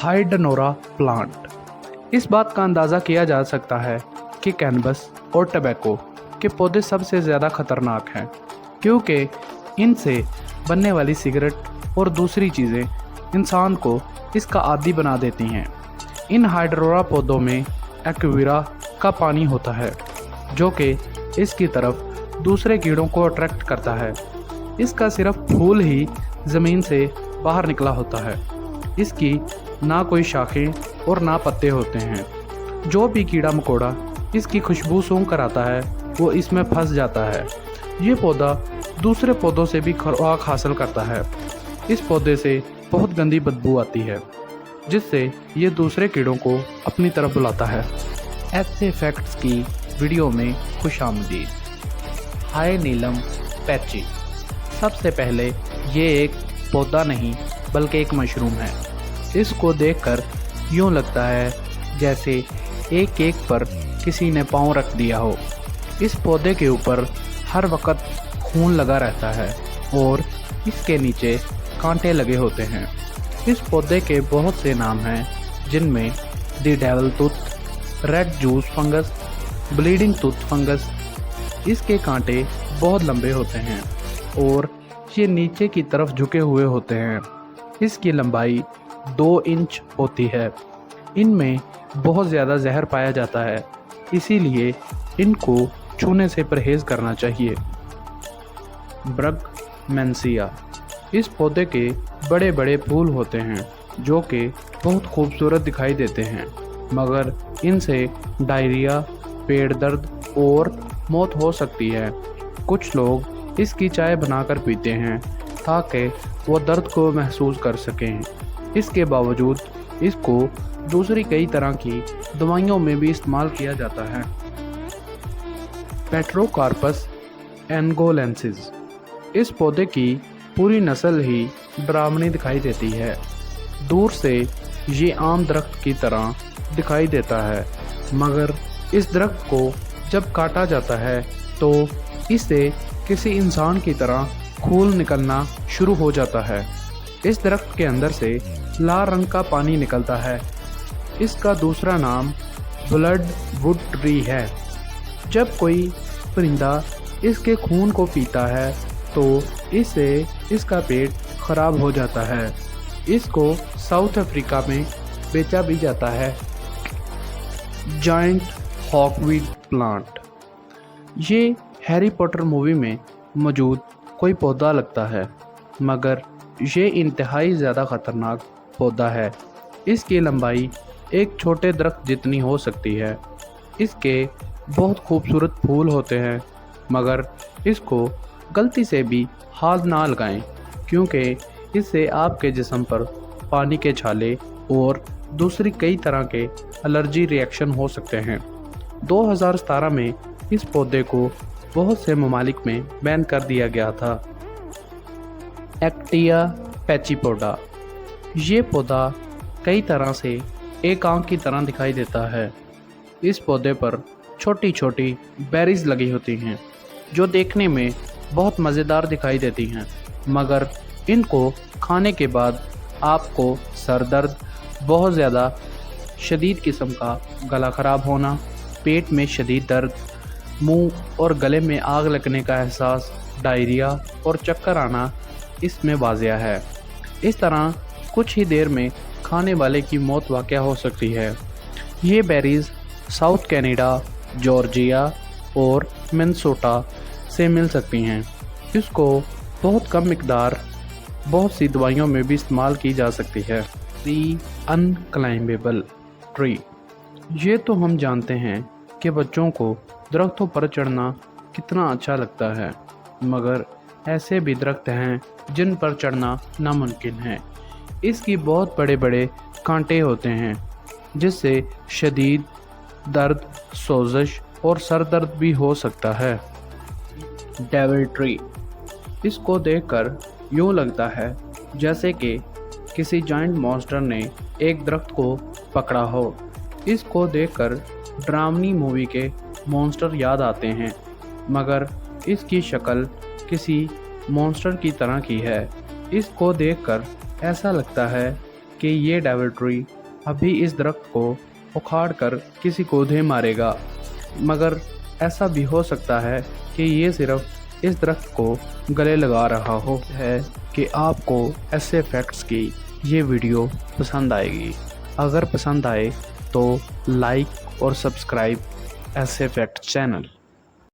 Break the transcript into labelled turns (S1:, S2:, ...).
S1: हाइड्रोनोरा plant. इस बात का अंदाज़ा किया जा सकता है कि कैनबस और टबैको के पौधे सबसे ज़्यादा खतरनाक हैं, क्योंकि इनसे बनने वाली सिगरेट और दूसरी चीज़ें इंसान को इसका आदी बना देती हैं। इन हाइड्रोनोरा पौधों में एक्विरा का पानी होता है, जो कि इसकी तरफ दूसरे कीड़ों को अट्रैक्ट करता है। इसका सिर्फ फूल ही ज़मीन से बाहर निकला होता है। इसकी ना कोई शाखें और ना पत्ते होते हैं। जो भी कीड़ा मकोड़ा इसकी खुशबू सूंघ कर आता है वो इसमें फंस जाता है। ये पौधा दूसरे पौधों से भी खुराक हासिल करता है। इस पौधे से बहुत गंदी बदबू आती है, जिससे ये दूसरे कीड़ों को अपनी तरफ बुलाता है। ऐसे फैक्ट्स की वीडियो में खुशामदीद। हाय नीलम पैची। सबसे पहले ये एक पौधा नहीं बल्कि एक मशरूम है। इसको देखकर यूँ लगता है जैसे एक एक पर किसी ने पाँव रख दिया हो। इस पौधे के ऊपर हर वक्त खून लगा रहता है और इसके नीचे कांटे लगे होते हैं। इस पौधे के बहुत से नाम हैं, जिनमें the devil tooth, red juice fungus, bleeding tooth fungus. इसके कांटे बहुत लंबे होते हैं और ये नीचे की तरफ झुके हुए होते हैं। इसकी लंबाई 2 इंच होती है। इनमें बहुत ज़्यादा जहर पाया जाता है, इसीलिए इनको छूने से परहेज़ करना चाहिए। ब्रगमैंसिया। इस पौधे के बड़े बड़े फूल होते हैं जो कि बहुत खूबसूरत दिखाई देते हैं, मगर इनसे डायरिया, पेट दर्द और मौत हो सकती है। कुछ लोग इसकी चाय बनाकर पीते हैं ताकि वो दर्द को महसूस कर सकें। इसके बावजूद इसको दूसरी कई तरह की दवाइयों में भी इस्तेमाल किया जाता है। पेट्रोकार्पस एंगोलेंसिस। इस पौधे की पूरी नस्ल ही डरावनी दिखाई देती है। दूर से ये आम दरख्त की तरह दिखाई देता है, मगर इस दरख्त को जब काटा जाता है तो इससे किसी इंसान की तरह खून निकलना शुरू हो जाता है। इस दरख्त के अंदर से लाल रंग का पानी निकलता है। इसका दूसरा नाम ब्लड वुड ट्री है। जब कोई परिंदा इसके खून को पीता है तो इससे इसका पेट खराब हो जाता है। इसको साउथ अफ्रीका में बेचा भी जाता है। Giant hogweed plant. ये हैरी पॉटर मूवी में मौजूद कोई पौधा लगता है, मगर ये इंतहाई ज़्यादा ख़तरनाक पौधा है। इसकी लंबाई एक छोटे दरख्त जितनी हो सकती है। इसके बहुत खूबसूरत फूल होते हैं, मगर इसको गलती से भी हाथ ना लगाएं, क्योंकि इससे आपके जिस्म पर पानी के छाले और दूसरी कई तरह के एलर्जी रिएक्शन हो सकते हैं। 2017 में इस पौधे को बहुत से ममालिक में बैन कर दिया गया था। एक्टिया पैचीपोडा। ये पौधा कई तरह से एक आंख की तरह दिखाई देता है। इस पौधे पर छोटी छोटी बेरीज लगी होती हैं, जो देखने में बहुत मज़ेदार दिखाई देती हैं, मगर इनको खाने के बाद आपको सर दर्द, बहुत ज़्यादा शदीद किस्म का गला ख़राब होना, पेट में शदीद दर्द, मुंह और गले में आग लगने का एहसास, डायरिया और चक्कर आना इसमें वाज़िया है। इस तरह कुछ ही देर में खाने वाले की मौत वाक़या हो सकती है। ये बेरीज़ साउथ कनाडा, जॉर्जिया और मिनेसोटा से मिल सकती हैं। इसको बहुत कम मिकदार बहुत सी दवाइयों में भी इस्तेमाल की जा सकती है। दी अनक्लाइमेबल ट्री। ये तो हम जानते हैं कि बच्चों को दरख्तों पर चढ़ना कितना अच्छा लगता है, मगर ऐसे भी दरख्त हैं जिन पर चढ़ना नामुमकिन है। इसकी बहुत बड़े बड़े कांटे होते हैं, जिससे शदीद दर्द, सोजश और सर दर्द भी हो सकता है। Devil tree. इसको देखकर यूँ लगता है जैसे कि किसी जायंट मॉन्स्टर ने एक दरख्त को पकड़ा हो। इसको देखकर ड्रामनी मूवी के मॉन्स्टर याद आते हैं, मगर इसकी शक्ल किसी मॉन्स्टर की तरह की है। इसको देखकर ऐसा लगता है کہ یہ ڈیول ٹری ابھی اس درخت کو اکھاڑ کر کسی کو دے مارے گا، مگر ایسا بھی ہو سکتا ہے کہ یہ صرف اس درخت کو گلے لگا رہا ہو۔ ہے کہ آپ کو ایسے فیکٹس کی یہ ویڈیو پسند آئے گی۔ اگر پسند آئے تو لائک اور سبسکرائب ایسے فیکٹ چینل۔